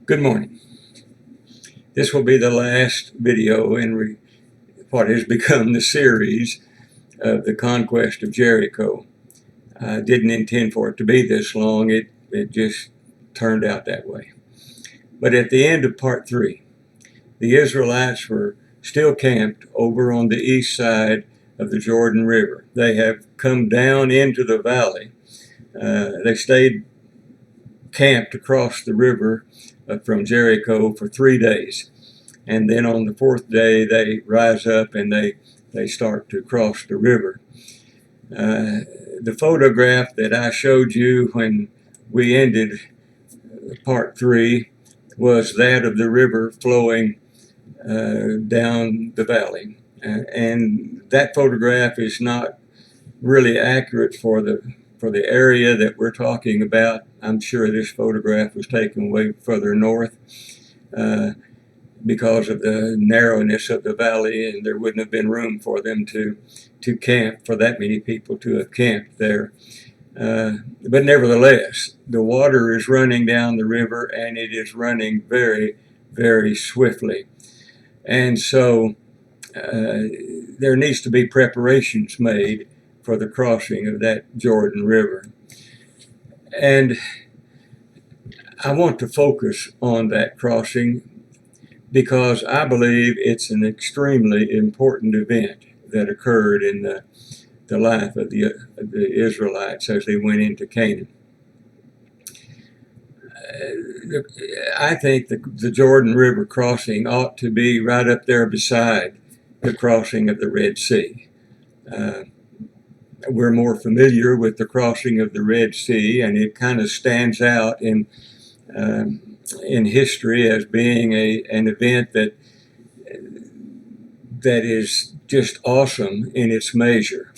Good morning. This will be the last video in what has become the series of the conquest of Jericho. I didn't intend for it to be this long. It just turned out that way. But at the end of part 3, the Israelites were still camped over on the east side of the Jordan River. They have come down into the valley. They stayed camped across the river from Jericho for 3 days. And then on the 4th day, they rise up and they start to cross the river. The photograph that I showed you when we ended part 3 was that of the river flowing down the valley. And that photograph is not really accurate for the area that we're talking about. I'm sure this photograph was taken way further north because of the narrowness of the valley, and there wouldn't have been room for them to camp, for that many people to have camped there. But nevertheless, the water is running down the river, and it is running very, very swiftly. And so there needs to be preparations made for the crossing of that Jordan River. And I want to focus on that crossing because I believe it's an extremely important event that occurred in the life of the Israelites as they went into Canaan. I think the Jordan River crossing ought to be right up there beside the crossing of the Red Sea. We're more familiar with the crossing of the Red Sea, and it kind of stands out in history as being an event that is just awesome in its measure.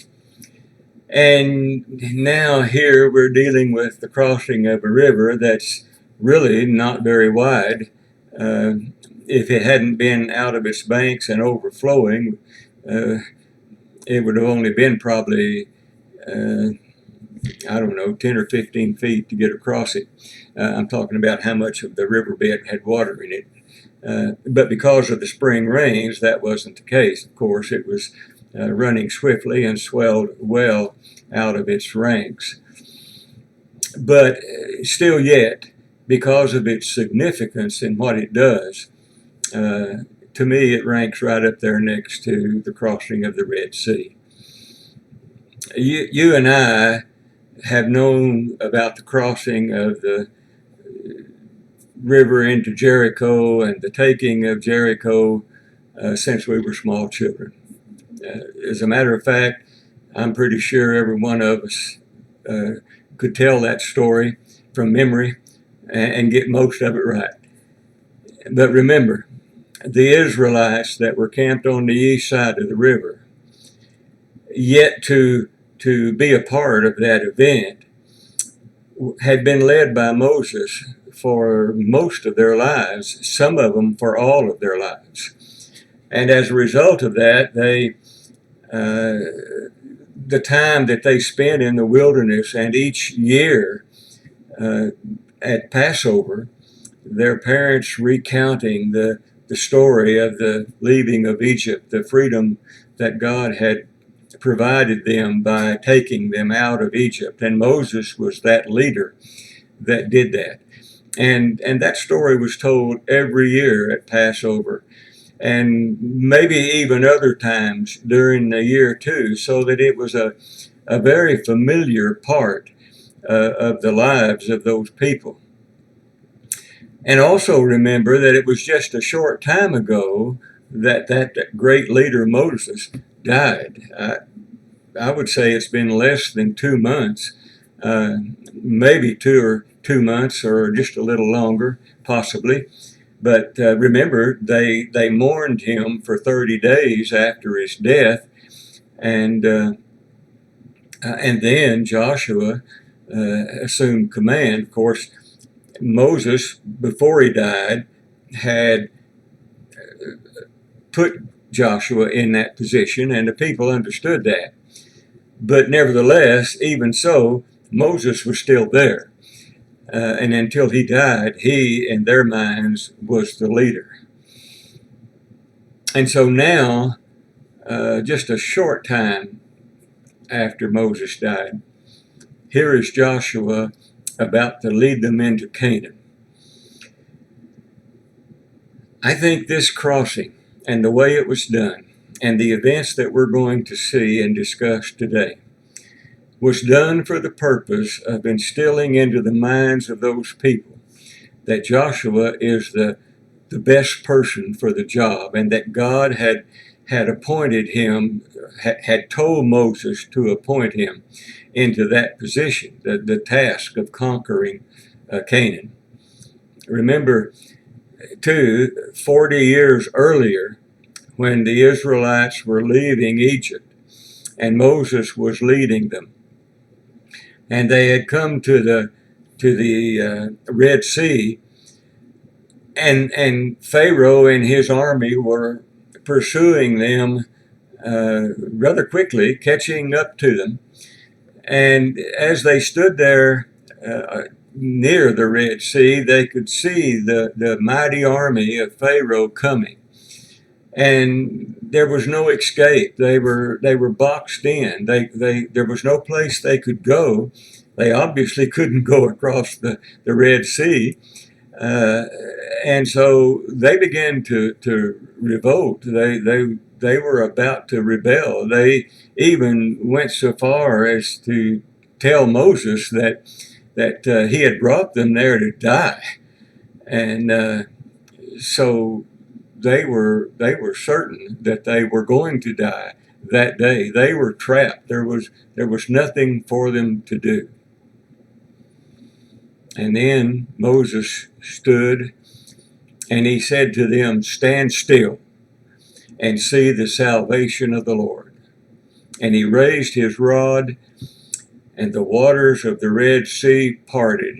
And now here we're dealing with the crossing of a river that's really not very wide. If it hadn't been out of its banks and overflowing, it would have only been probably, I don't know, 10 or 15 feet to get across it. I'm talking about how much of the riverbed had water in it. But because of the spring rains, that wasn't the case. Of course, it was running swiftly and swelled well out of its ranks. But still yet, because of its significance in what it does, to me it ranks right up there next to the crossing of the Red Sea. You and I have known about the crossing of the river into Jericho and the taking of Jericho since we were small children. As a matter of fact, I'm pretty sure every one of us could tell that story from memory and get most of it right. But remember, the Israelites that were camped on the east side of the river, yet to be a part of that event, had been led by Moses for most of their lives, some of them for all of their lives. And as a result of that, the time that they spent in the wilderness, and each year at Passover, their parents recounting the story of the leaving of Egypt, the freedom that God had provided them by taking them out of Egypt. And Moses was that leader that did that. And that story was told every year at Passover, and maybe even other times during the year too, so that it was a very familiar part of the lives of those people. And also remember that it was just a short time ago that great leader Moses died. I would say it's been less than 2 months, maybe 2 months or just a little longer, possibly. But remember, they mourned him for 30 days after his death, and then Joshua assumed command. Of course, Moses, before he died, had put Joshua in that position, and the people understood that. But nevertheless, even so, Moses was still there. and until he died, he, in their minds, was the leader. And so now, just a short time after Moses died, here is Joshua about to lead them into Canaan. I think this crossing and the way it was done and the events that we're going to see and discuss today was done for the purpose of instilling into the minds of those people that Joshua is the best person for the job, and that God had appointed him, had told Moses to appoint him into that position, the task of conquering Canaan. Remember, too, 40 years earlier, when the Israelites were leaving Egypt and Moses was leading them, and they had come to the Red Sea, and Pharaoh and his army were pursuing them rather quickly, catching up to them. And as they stood there near the Red Sea, they could see the mighty army of Pharaoh coming. And there was no escape. They were boxed in. There was no place they could go. They obviously couldn't go across the Red Sea. And so they began to revolt. They were about to rebel. They even went so far as to tell Moses that he had brought them there to die. And so they were certain that they were going to die that day. They were trapped. There was nothing for them to do. And then Moses stood and he said to them, "Stand still and see the salvation of the Lord." And he raised his rod, and the waters of the Red Sea parted,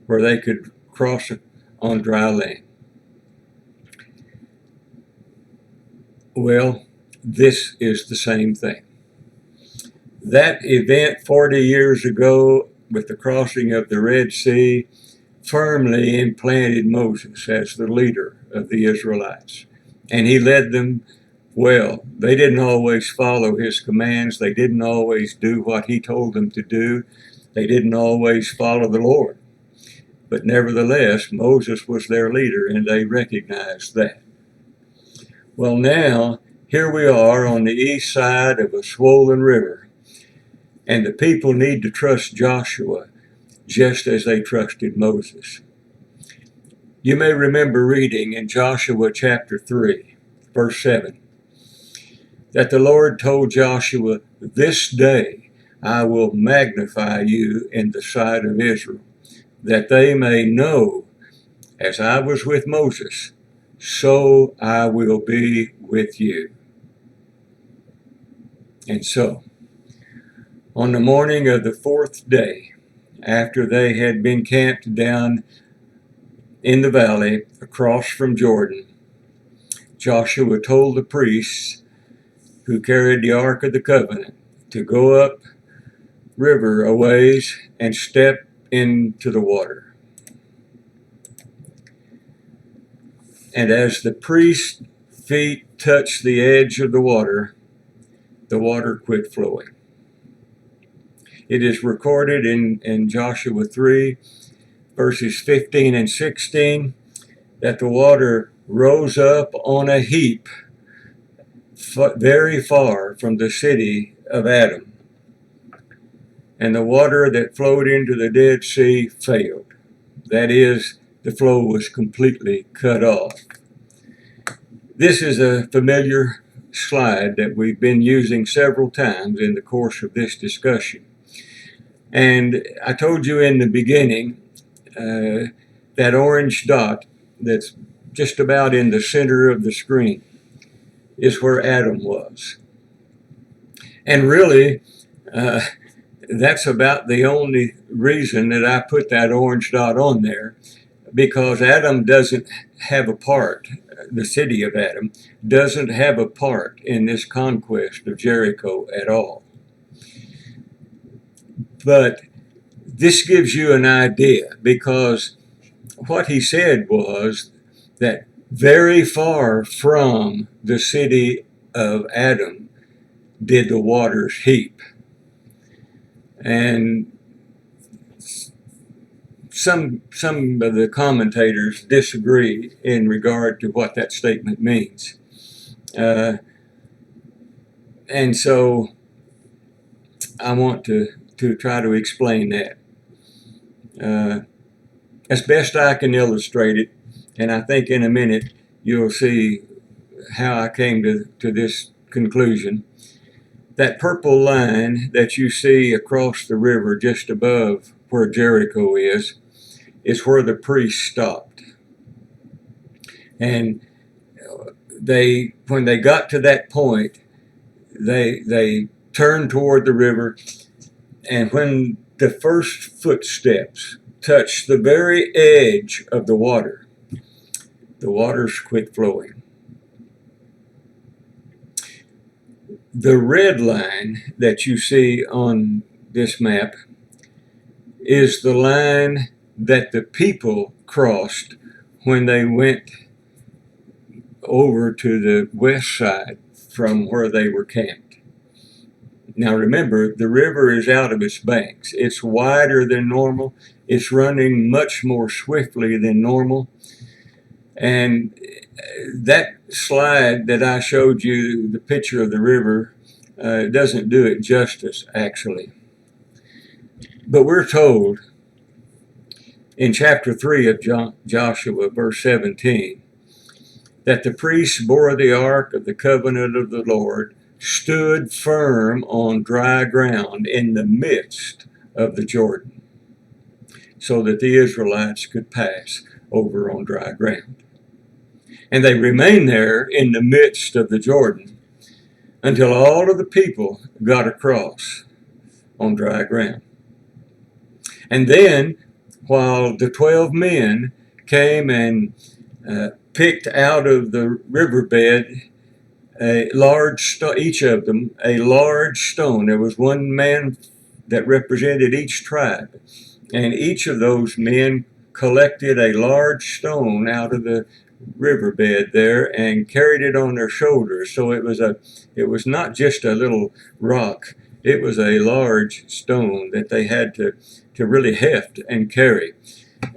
where they could cross on dry land. Well, this is the same thing. That event 40 years ago with the crossing of the Red Sea firmly implanted Moses as the leader of the Israelites. And he led them well. They didn't always follow his commands. They didn't always do what he told them to do. They didn't always follow the Lord. But nevertheless, Moses was their leader, and they recognized that. Well, now, here we are on the east side of a swollen river, and the people need to trust Joshua just as they trusted Moses. You may remember reading in Joshua chapter 3, verse 7, that the Lord told Joshua, "This day I will magnify you in the sight of Israel, that they may know, as I was with Moses, so I will be with you." And so, on the morning of the fourth day, after they had been camped down in the valley across from Jordan, Joshua told the priests who carried the Ark of the Covenant to go up river a ways and step into the water. And as the priest's feet touched the edge of the water quit flowing. It is recorded in Joshua 3, verses 15 and 16, that the water rose up on a heap very far from the city of Adam, and the water that flowed into the Dead Sea failed. That is, the flow was completely cut off. This is a familiar slide that we've been using several times in the course of this discussion. And I told you in the beginning, that orange dot that's just about in the center of the screen is where Adam was. And really, that's about the only reason that I put that orange dot on there, because Adam doesn't have a part, the city of Adam doesn't have a part in this conquest of Jericho at all. But this gives you an idea, because what he said was that very far from the city of Adam did the waters heap. And some of the commentators disagree in regard to what that statement means. And so I want to try to explain that as best I can illustrate it. And I think in a minute you'll see how I came to this conclusion. That purple line that you see across the river just above where Jericho is where the priests stopped. And when they got to that point, they turned toward the river, and when the first footsteps touched the very edge of the waters quit flowing. The red line that you see on this map is the line that the people crossed when they went over to the west side from where they were camped. Now remember, the river is out of its banks. It's wider than normal. It's running much more swiftly than normal. And that slide that I showed you, the picture of the river, doesn't do it justice, actually. But we're told in chapter 3 of Joshua, verse 17, that the priests bore the ark of the covenant of the Lord, stood firm on dry ground in the midst of the Jordan, so that the Israelites could pass over on dry ground. And they remained there in the midst of the Jordan until all of the people got across on dry ground. And then, while the 12 men came and picked out of the riverbed each of them a large stone. There was one man that represented each tribe, and each of those men collected a large stone out of the riverbed there and carried it on their shoulders. So it was not just a little rock. It was a large stone that they had to really heft and carry.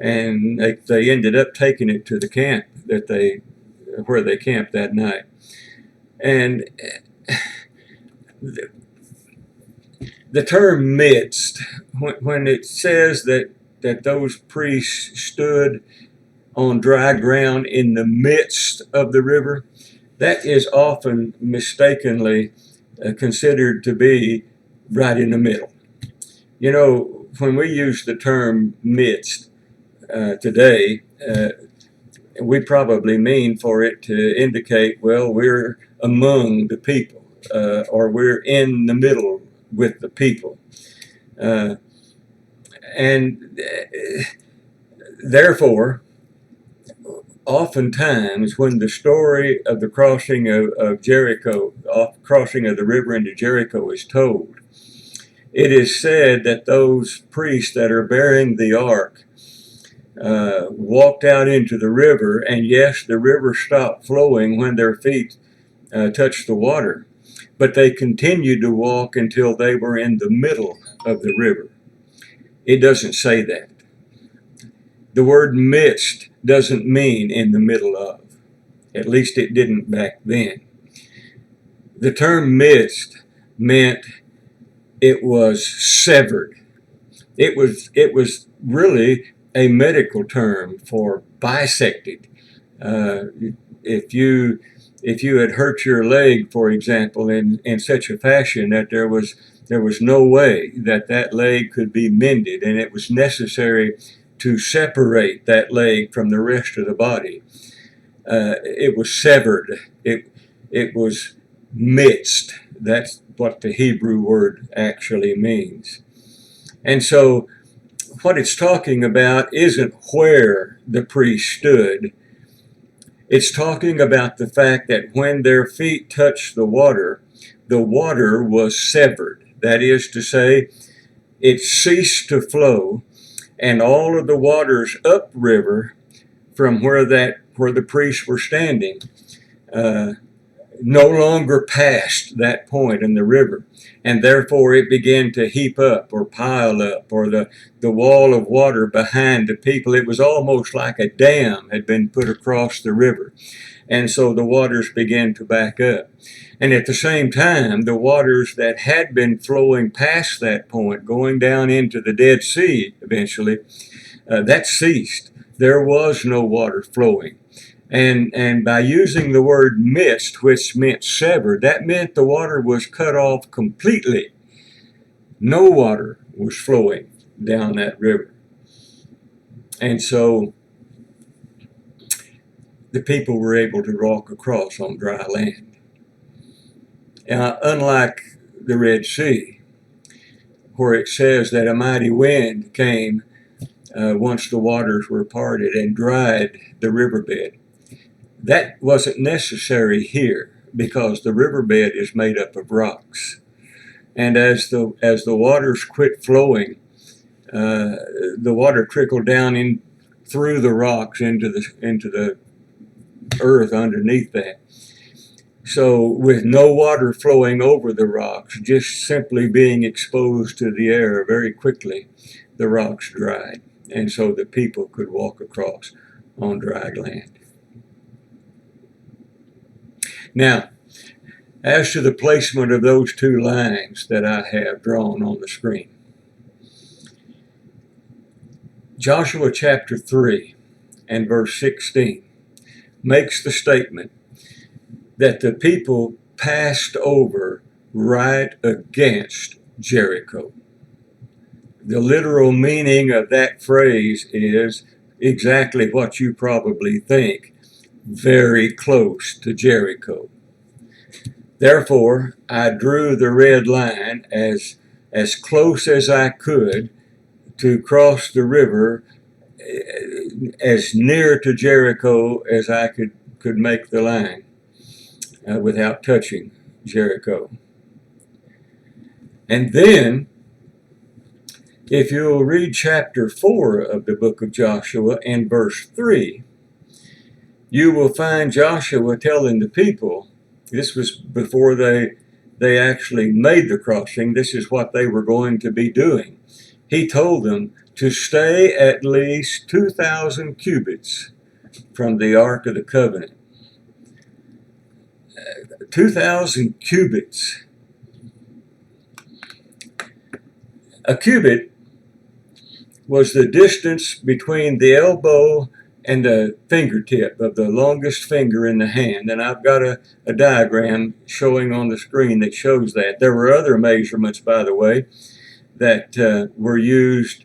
And they ended up taking it to the camp where they camped that night. And the term midst, when it says that those priests stood on dry ground in the midst of the river, that is often mistakenly considered to be right in the middle. You know, when we use the term midst today, we probably mean for it to indicate, well, we're among the people, or we're in the middle with the people. And therefore, oftentimes when the story of the crossing of Jericho, crossing of the river into Jericho is told, it is said that those priests that are bearing the ark walked out into the river, and yes, the river stopped flowing when their feet touched the water, but they continued to walk until they were in the middle of the river. It doesn't say that. The word midst doesn't mean in the middle of. At least it didn't back then. The term midst meant it was severed. It was really a medical term for bisected. If you had hurt your leg, for example, in such a fashion that there was no way that leg could be mended, and it was necessary to separate that leg from the rest of the body, it was severed. It was midst. That's what the Hebrew word actually means. And so what it's talking about isn't where the priest stood. It's talking about the fact that when their feet touched the water was severed. That is to say, it ceased to flow, and all of the waters upriver from where the priests were standing no longer passed that point in the river, and therefore it began to heap up or pile up, or the wall of water behind the people. It was almost like a dam had been put across the river, and so the waters began to back up. And at the same time, the waters that had been flowing past that point, going down into the Dead Sea eventually, that ceased. There was no water flowing. And by using the word mist, which meant severed, that meant the water was cut off completely. No water was flowing down that river. And so the people were able to walk across on dry land. Unlike the Red Sea, where it says that a mighty wind came once the waters were parted and dried the riverbed. That wasn't necessary here, because the riverbed is made up of rocks. And as the waters quit flowing, the water trickled down in through the rocks into the earth underneath that. So with no water flowing over the rocks, just simply being exposed to the air very quickly, the rocks dried. And so the people could walk across on dry land. Now, as to the placement of those two lines that I have drawn on the screen, Joshua chapter 3 and verse 16 makes the statement that the people passed over right against Jericho. The literal meaning of that phrase is exactly what you probably think: very close to Jericho. Therefore, I drew the red line as close as I could to cross the river, as near to Jericho as I could make the line without touching Jericho. And then, if you'll read chapter 4 of the book of Joshua and verse 3, you will find Joshua telling the people, this was before they actually made the crossing, this is what they were going to be doing. He told them to stay at least 2,000 cubits from the Ark of the Covenant. 2,000 cubits. A cubit was the distance between the elbow and the fingertip of the longest finger in the hand. And I've got a diagram showing on the screen that shows that. There were other measurements, by the way, that were used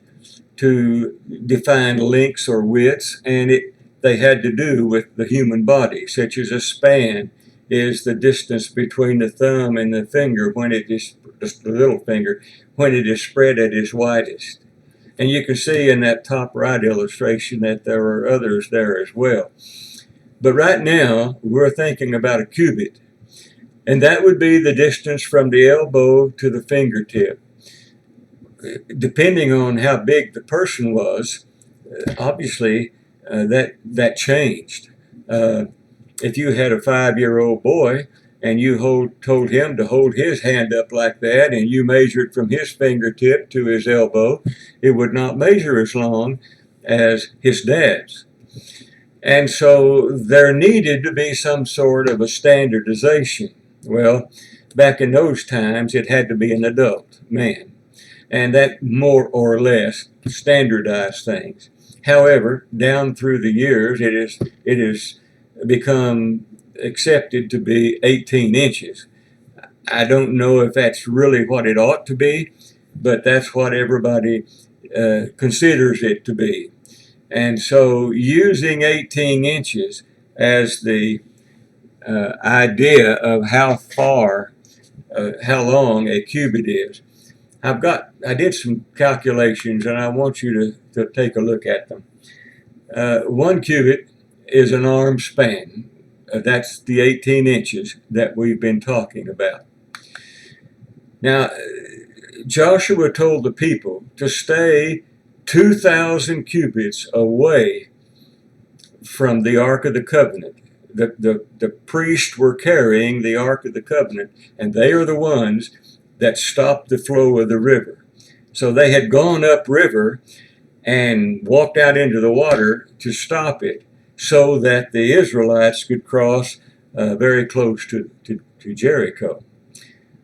to define lengths or widths, and they had to do with the human body, such as a span is the distance between the thumb and the finger when it is, just the little finger, when it is spread at its widest. And you can see in that top right illustration that there are others there as well. But right now, we're thinking about a cubit. And that would be the distance from the elbow to the fingertip. Depending on how big the person was, obviously that changed. If you had a 5-year-old boy and you told him to hold his hand up like that, and you measured from his fingertip to his elbow, it would not measure as long as his dad's. And so there needed to be some sort of a standardization. Well, back in those times, it had to be an adult man, and that more or less standardized things. However, down through the years, it is become accepted to be 18 inches. I don't know if that's really what it ought to be, but that's what everybody considers it to be. And so using 18 inches as the idea of how long a cubit is, I did some calculations, and I want you to take a look at them. 1 cubit is an arm span. That's the 18 inches that we've been talking about. Now, Joshua told the people to stay 2,000 cubits away from the Ark of the Covenant. The priests were carrying the Ark of the Covenant, and they are the ones that stopped the flow of the river. So they had gone upriver and walked out into the water to stop it so that the Israelites could cross very close to Jericho.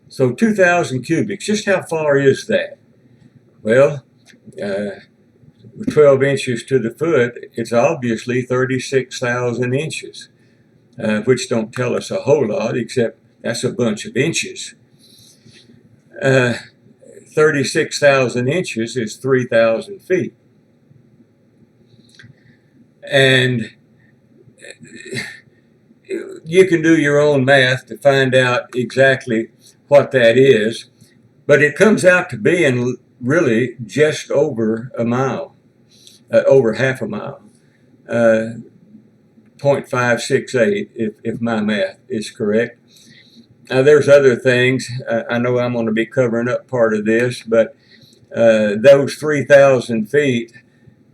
So 2,000 cubics, just how far is that? Well, 12 inches to the foot, it's obviously 36,000 inches, which don't tell us a whole lot, except that's a bunch of inches. 36,000 inches is 3,000 feet. And you can do your own math to find out exactly what that is, but it comes out to being really just over a mile, over half a mile, 0.568 if my math is correct. There's other things. I know I'm going to be covering up part of this, but those 3,000 feet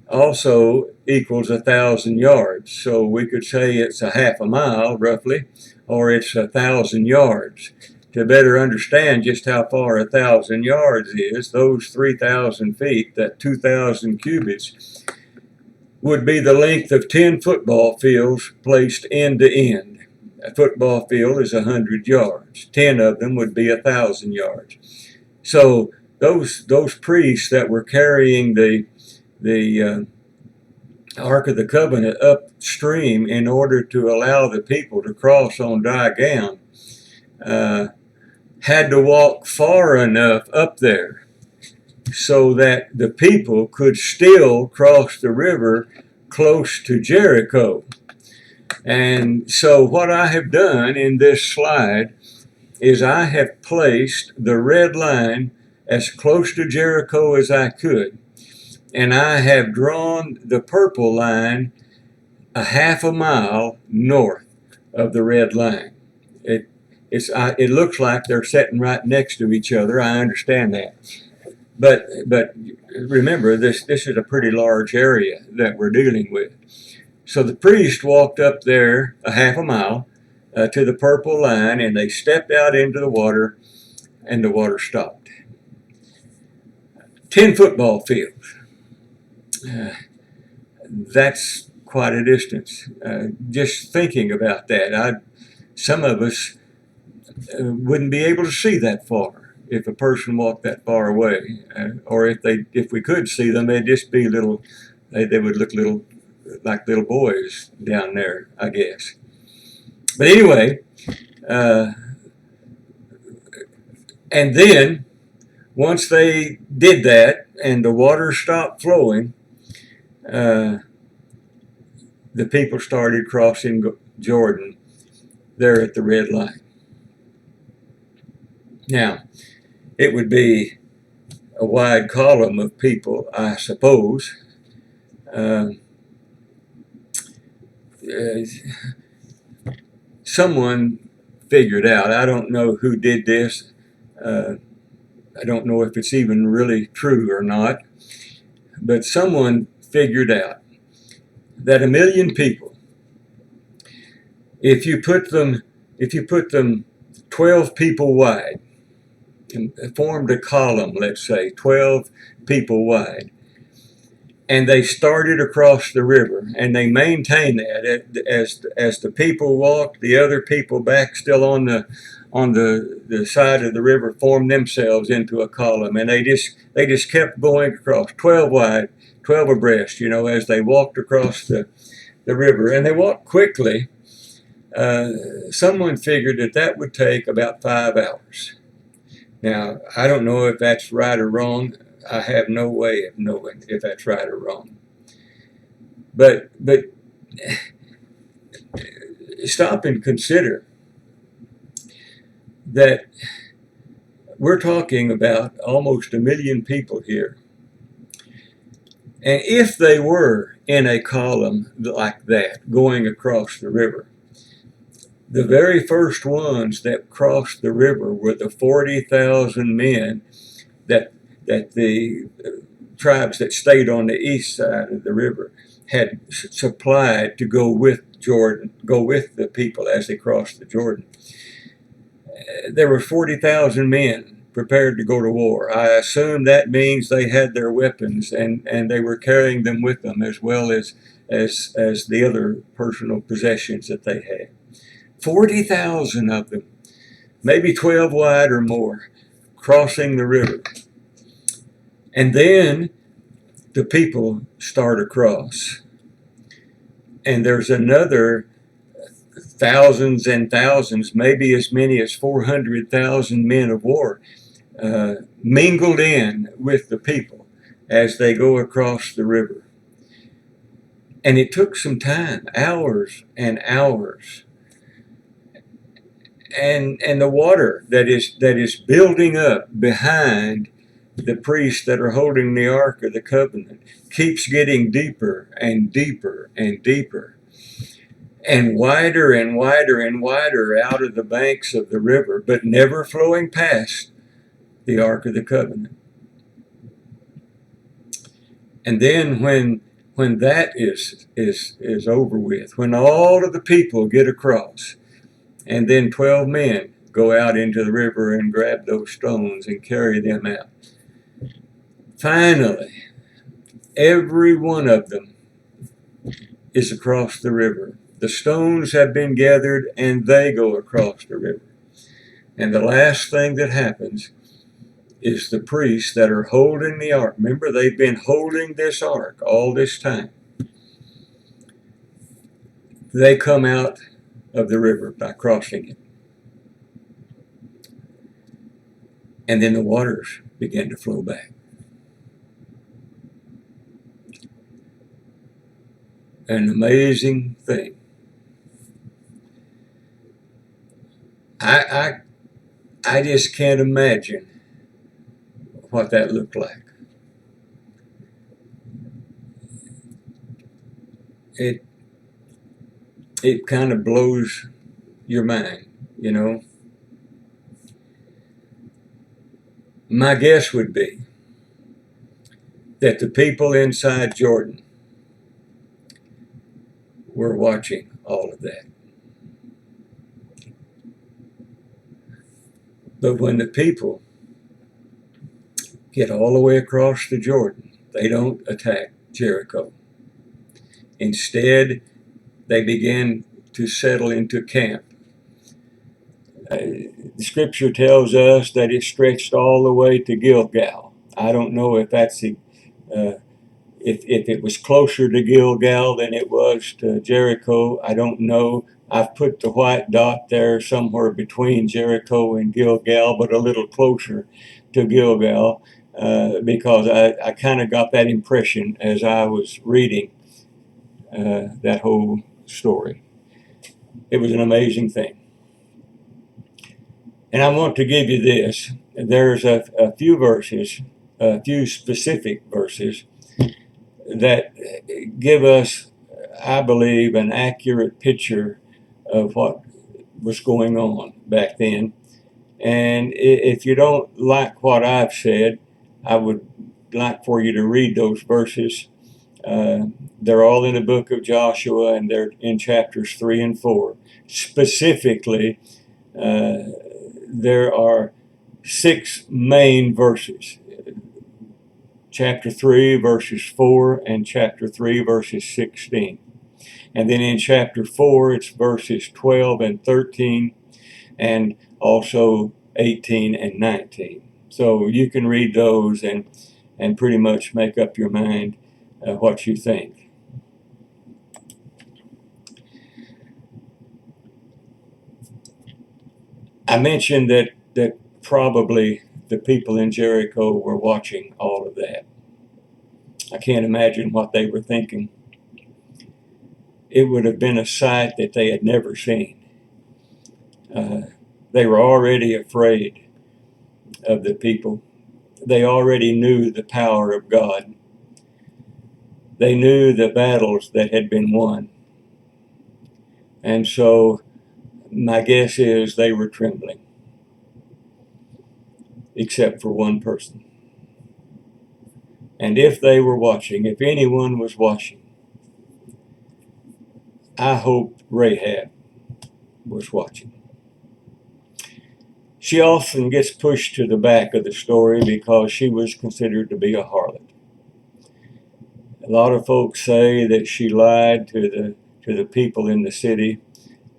also equals 1,000 yards. So we could say it's a half a mile, roughly, or it's 1,000 yards. To better understand just how far 1,000 yards is, those 3,000 feet, that 2,000 cubits, would be the length of 10 football fields placed end to end. A football field is 100 yards. 10 of them would be 1,000 yards. So those priests that were carrying the Ark of the Covenant upstream in order to allow the people to cross on dry ground had to walk far enough up there so that the people could still cross the river close to Jericho. And so what I have done in this slide is I have placed the red line as close to Jericho as I could, and I have drawn the purple line a half a mile north of the red line. It looks like they're sitting right next to each other. I understand that, but remember, this is a pretty large area that we're dealing with. So the priest walked up there a half a mile to the purple line, and they stepped out into the water, and the water stopped. 10 football fields. That's quite a distance. Just thinking about that, some of us wouldn't be able to see that far if a person walked that far away, or if we could see them, they'd just be little. They would look like little boys down there, I guess. But anyway, and then once they did that and the water stopped flowing, the people started crossing Jordan there at the red line. Now, it would be a wide column of people, I suppose. Someone figured out, I don't know who did this, I don't know if it's even really true or not, but someone figured out that 1 million people, if you put them 12 people wide, and formed a column, let's say 12 people wide, and they started across the river, and they maintained that as the people walked, the other people back still on the side of the river formed themselves into a column, and they just kept going across, 12 wide, 12 abreast, as they walked across the river, and they walked quickly. Someone figured that would take about 5 hours. Now, I don't know if that's right or wrong. I have no way of knowing if that's right or wrong. But stop and consider that we're talking about almost 1 million people here. And if they were in a column like that, going across the river, the very first ones that crossed the river were the 40,000 men that the tribes that stayed on the east side of the river had supplied to go with Jordan, go with the people as they crossed the Jordan. There were 40,000 men prepared to go to war. I assume that means they had their weapons and they were carrying them with them, as well as the other personal possessions that they had. 40,000 of them, maybe 12 wide or more, crossing the river. And then the people start across. And there's another thousands and thousands, maybe as many as 400,000 men of war mingled in with the people as they go across the river. And it took some time, hours and hours. And the water that is building up behind the priests that are holding the Ark of the Covenant keeps getting deeper and deeper and deeper, and wider and wider and wider out of the banks of the river, but never flowing past the Ark of the Covenant. And then when that is over with, when all of the people get across, and then 12 men go out into the river and grab those stones and carry them out. Finally, every one of them is across the river. The stones have been gathered and they go across the river. And the last thing that happens is the priests that are holding the ark. Remember, they've been holding this ark all this time. They come out of the river by crossing it. And then the waters begin to flow back. An amazing thing. I just can't imagine what that looked like. It kind of blows your mind, you know. My guess would be that the people inside Jordan were watching all of that. But when the people get all the way across the Jordan, they don't attack Jericho. Instead, they begin to settle into camp. The scripture tells us that it stretched all the way to Gilgal. I don't know if that's if it was closer to Gilgal than it was to Jericho. I don't know. I've put the white dot there somewhere between Jericho and Gilgal, but a little closer to Gilgal because I kind of got that impression as I was reading that whole story. It was an amazing thing. And I want to give you this. There's a few verses, a few specific verses that give us, I believe, an accurate picture of what was going on back then. And if you don't like what I've said, I would like for you to read those verses. They're all in the book of Joshua, and they're in chapters 3 and 4. Specifically, there are 6 main verses. Chapter 3, verses 4, and chapter 3, verses 16. And then in chapter 4, it's verses 12 and 13, and also 18 and 19. So you can read those and pretty much make up your mind what you think. I mentioned that probably the people in Jericho were watching all of that. I can't imagine what they were thinking. It would have been a sight that they had never seen. They were already afraid of the people. They already knew the power of God. They knew the battles that had been won. And so my guess is they were trembling, except for one person. And if they were watching, if anyone was watching, I hope Rahab was watching. She often gets pushed to the back of the story because she was considered to be a harlot. A lot of folks say that she lied to the people in the city,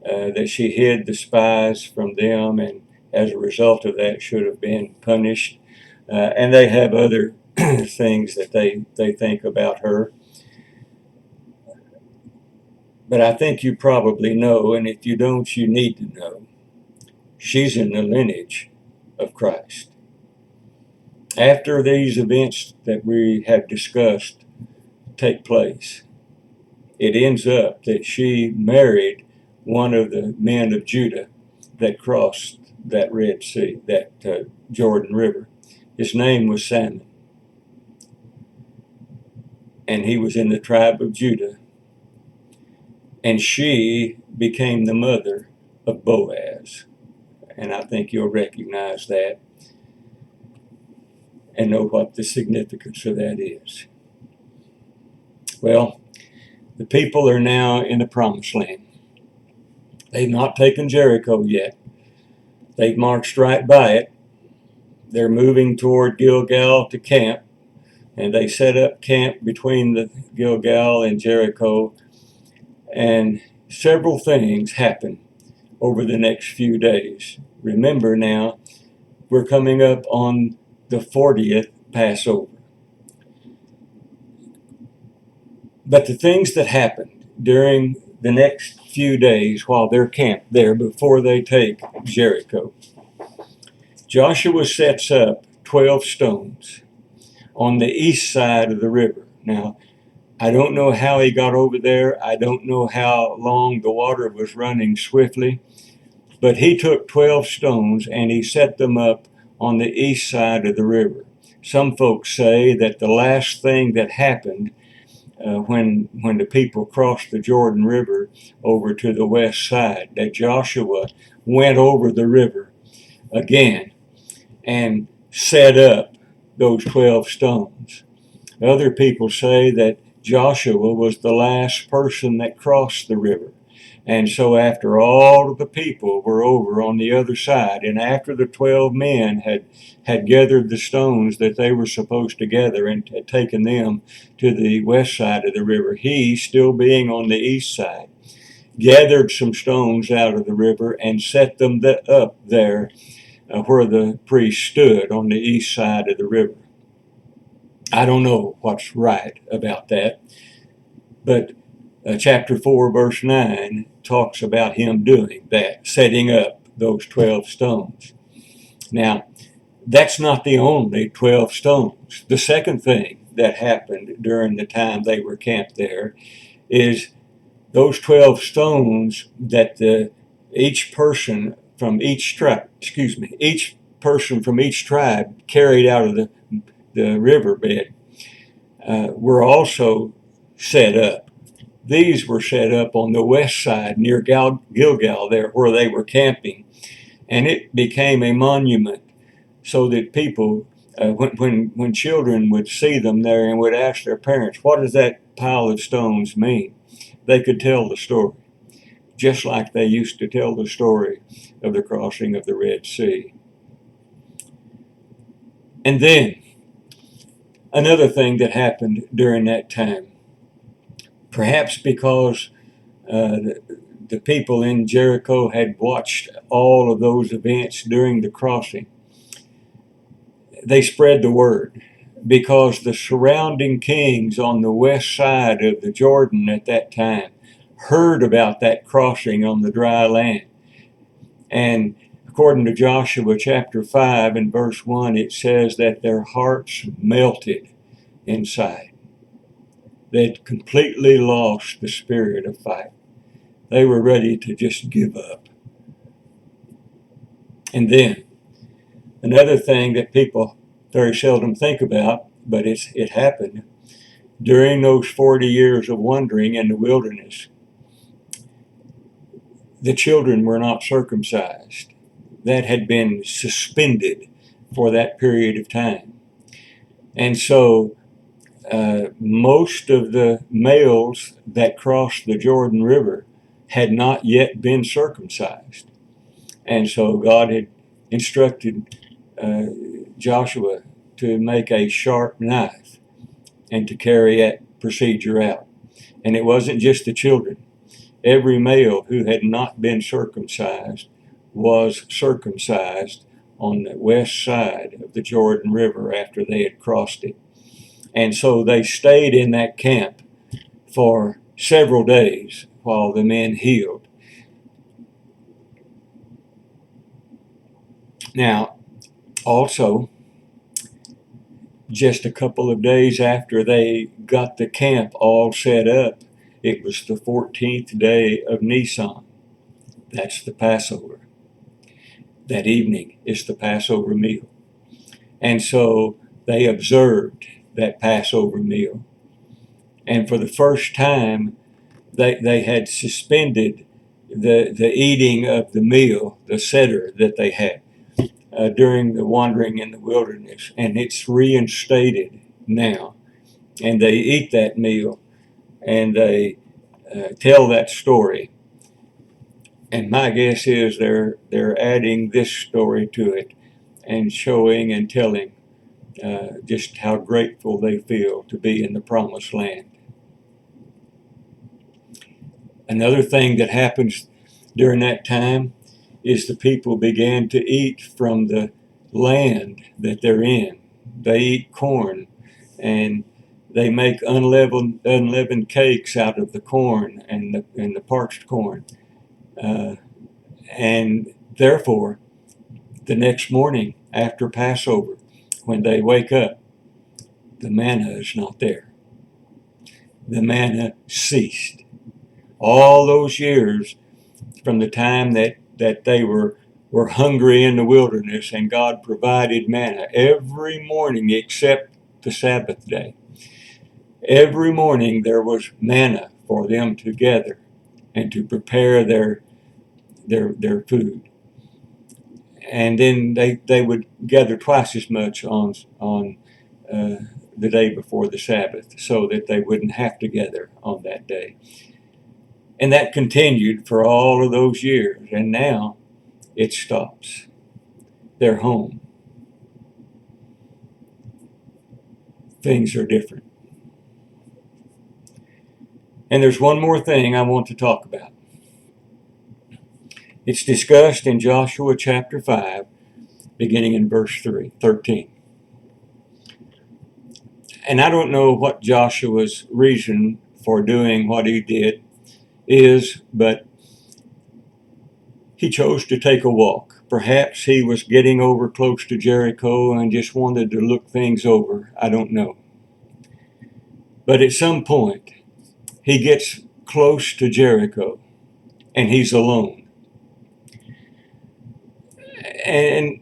that she hid the spies from them, and as a result of that should have been punished. And they have other things that they think about her. But I think you probably know, and if you don't, you need to know, she's in the lineage of Christ. After these events that we have discussed take place, it ends up that she married one of the men of Judah that crossed that Red Sea, that Jordan River. His name was Salmon, and he was in the tribe of Judah. And she became the mother of Boaz. And I think you'll recognize that and know what the significance of that is. Well, the people are now in the promised land. They've not taken Jericho yet. They've marched right by it. They're moving toward Gilgal to camp, and they set up camp between the Gilgal and Jericho. And several things happen over the next few days. Remember now, we're coming up on the 40th Passover. But the things that happened during the next few days while they're camped there before they take Jericho, Joshua sets up 12 stones on the east side of the river. Now, I don't know how he got over there. I don't know how long the water was running swiftly, but he took 12 stones and he set them up on the east side of the river. Some folks say that the last thing that happened when the people crossed the Jordan River over to the west side, that Joshua went over the river again and set up those 12 stones. Other people say that Joshua was the last person that crossed the river. And so after all of the people were over on the other side, and after the 12 men had gathered the stones that they were supposed to gather and had taken them to the west side of the river, he, still being on the east side, gathered some stones out of the river and set them up there where the priest stood on the east side of the river. I don't know what's right about that, but chapter 4, verse 9 talks about him doing that, setting up those 12 stones. Now, that's not the only 12 stones. The second thing that happened during the time they were camped there is those 12 stones that each person from each tribe, each person from each tribe carried out of the riverbed were also set up. These were set up on the west side near Gilgal, there where they were camping, and it became a monument so that people, when children would see them there and would ask their parents, what does that pile of stones mean? They could tell the story, just like they used to tell the story of the crossing of the Red Sea. And then, another thing that happened during that time, perhaps because the people in Jericho had watched all of those events during the crossing, they spread the word, because the surrounding kings on the west side of the Jordan at that time heard about that crossing on the dry land. And according to Joshua chapter 5 and verse 1, it says that their hearts melted inside. They'd completely lost the spirit of fight. They were ready to just give up. And then, another thing that people very seldom think about, but it happened, during those 40 years of wandering in the wilderness, the children were not circumcised. That had been suspended for that period of time. And so most of the males that crossed the Jordan River had not yet been circumcised. And so God had instructed Joshua to make a sharp knife and to carry that procedure out. And it wasn't just the children. Every male who had not been circumcised was circumcised on the west side of the Jordan River after they had crossed it. And so they stayed in that camp for several days while the men healed. Now, also, just a couple of days after they got the camp all set up, it was the 14th day of Nisan. That's the Passover. That evening is the Passover meal. And so they observed that Passover meal. And for the first time, they had suspended the eating of the meal, the seder that they had during the wandering in the wilderness. And it's reinstated now. And they eat that meal and they tell that story. And my guess is they're adding this story to it and showing and telling just how grateful they feel to be in the promised land. Another thing that happens during that time is the people began to eat from the land that they're in. They eat corn and they make unleavened cakes out of the corn and the parched corn. And therefore, the next morning after Passover, when they wake up, the manna is not there. The manna ceased. All those years from the time that they were hungry in the wilderness and God provided manna every morning except the Sabbath day. Every morning there was manna for them to gather and to prepare their food. And then they would gather twice as much on the day before the Sabbath so that they wouldn't have to gather on that day. And that continued for all of those years. And now it stops. They're home. Things are different. And there's one more thing I want to talk about. It's discussed in Joshua chapter 5, beginning in verse 13. And I don't know what Joshua's reason for doing what he did is, but he chose to take a walk. Perhaps he was getting over close to Jericho and just wanted to look things over. I don't know. But at some point, he gets close to Jericho and he's alone. And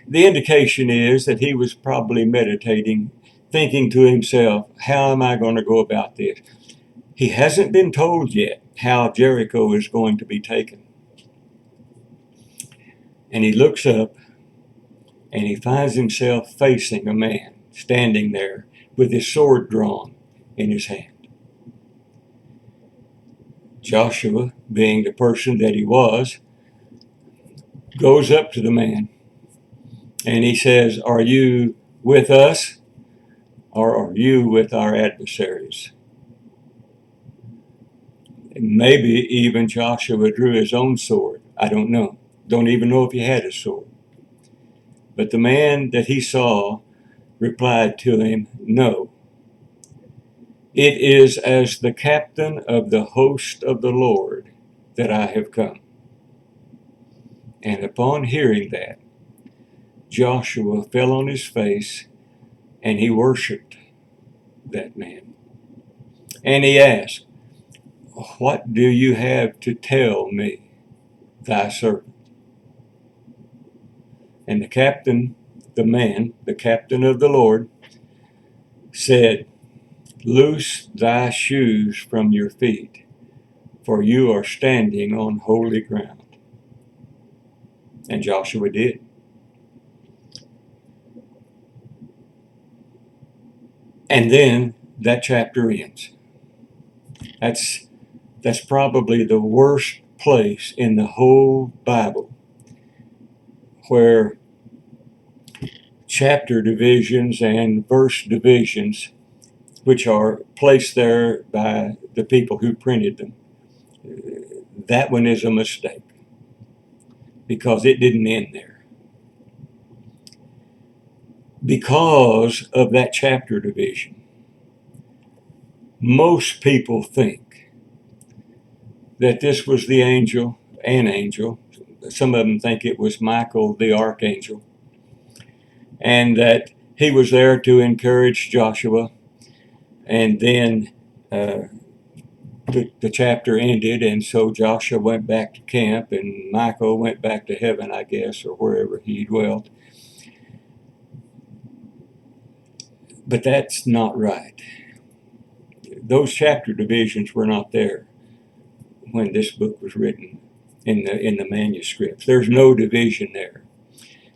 the indication is that he was probably meditating, thinking to himself, how am I going to go about this? He hasn't been told yet how Jericho is going to be taken. And he looks up and he finds himself facing a man standing there with his sword drawn in his hand. Joshua, being the person that he was, goes up to the man and he says, are you with us or are you with our adversaries? And maybe even Joshua drew his own sword. I don't know. Don't even know if he had a sword. But the man that he saw replied to him, no. It is as the captain of the host of the Lord that I have come. And upon hearing that, Joshua fell on his face and he worshiped that man. And he asked, what do you have to tell me, thy servant? And the captain, the captain of the Lord, said, loose thy shoes from your feet, for you are standing on holy ground. And Joshua did. And then that chapter ends. That's probably the worst place in the whole Bible where chapter divisions and verse divisions, which are placed there by the people who printed them, that one is a mistake because it didn't end there. Because of that chapter division, most people think that this was the angel, an angel. Some of them think it was Michael the archangel, and that he was there to encourage Joshua. And then the chapter ended, and so Joshua went back to camp, and Michael went back to heaven, I guess, or wherever he dwelt. But that's not right. Those chapter divisions were not there when this book was written in the manuscripts. There's no division there.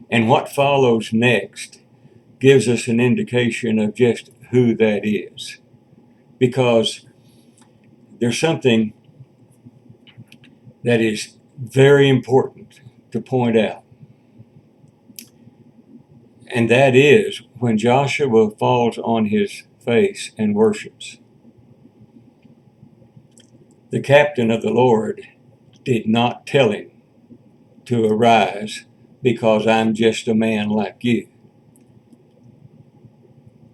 And what follows next gives us an indication of just who that is. Because there's something that is very important to point out. And that is when Joshua falls on his face and worships. The captain of the Lord did not tell him to arise because I'm just a man like you.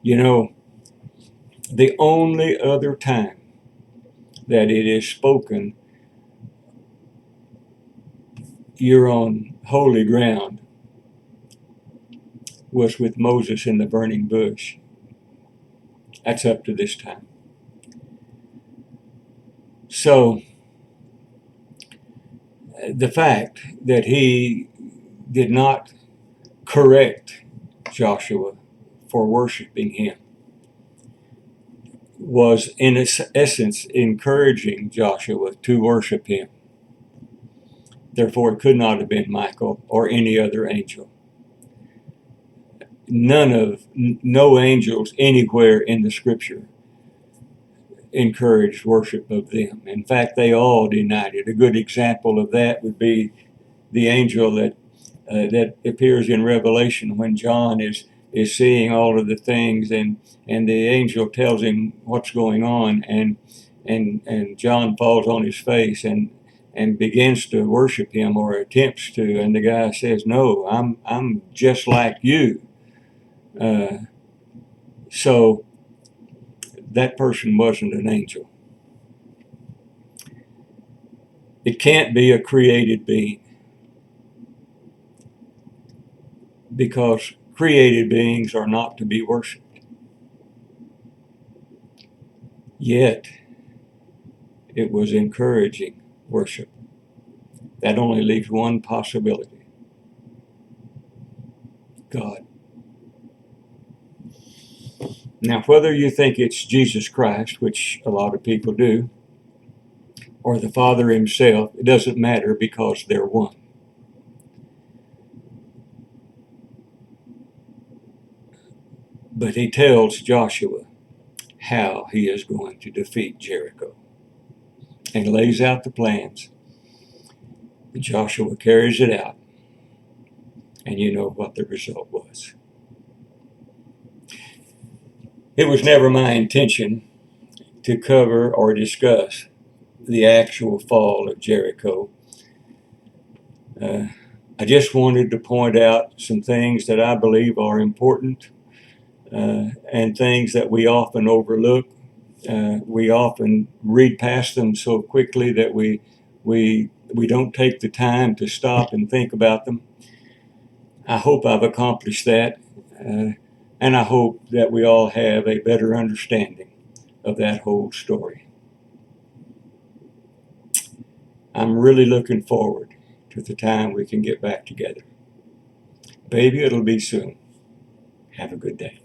You know, the only other time that it is spoken, you're on holy ground, was with Moses in the burning bush. That's up to this time. So, the fact that he did not correct Joshua for worshiping him was, in essence, encouraging Joshua to worship him. Therefore, it could not have been Michael or any other angel. No angels anywhere in the scripture encouraged worship of them. In fact, they all denied it. A good example of that would be the angel that appears in Revelation when John is seeing all of the things, and the angel tells him what's going on, and John falls on his face and begins to worship him, or attempts to, and the guy says, "No, I'm just like you." So that person wasn't an angel. It can't be a created being, because created beings are not to be worshipped. Yet, it was encouraging worship. That only leaves one possibility: God. Now, whether you think it's Jesus Christ, which a lot of people do, or the Father himself, it doesn't matter because they're one. But he tells Joshua how he is going to defeat Jericho and lays out the plans. Joshua carries it out, and you know what the result was. It was never my intention to cover or discuss the actual fall of Jericho. I just wanted to point out some things that I believe are important, and things that we often overlook. We often read past them so quickly that we don't take the time to stop and think about them. I hope I've accomplished that, and I hope that we all have a better understanding of that whole story. I'm really looking forward to the time we can get back together. Baby, it'll be soon. Have a good day.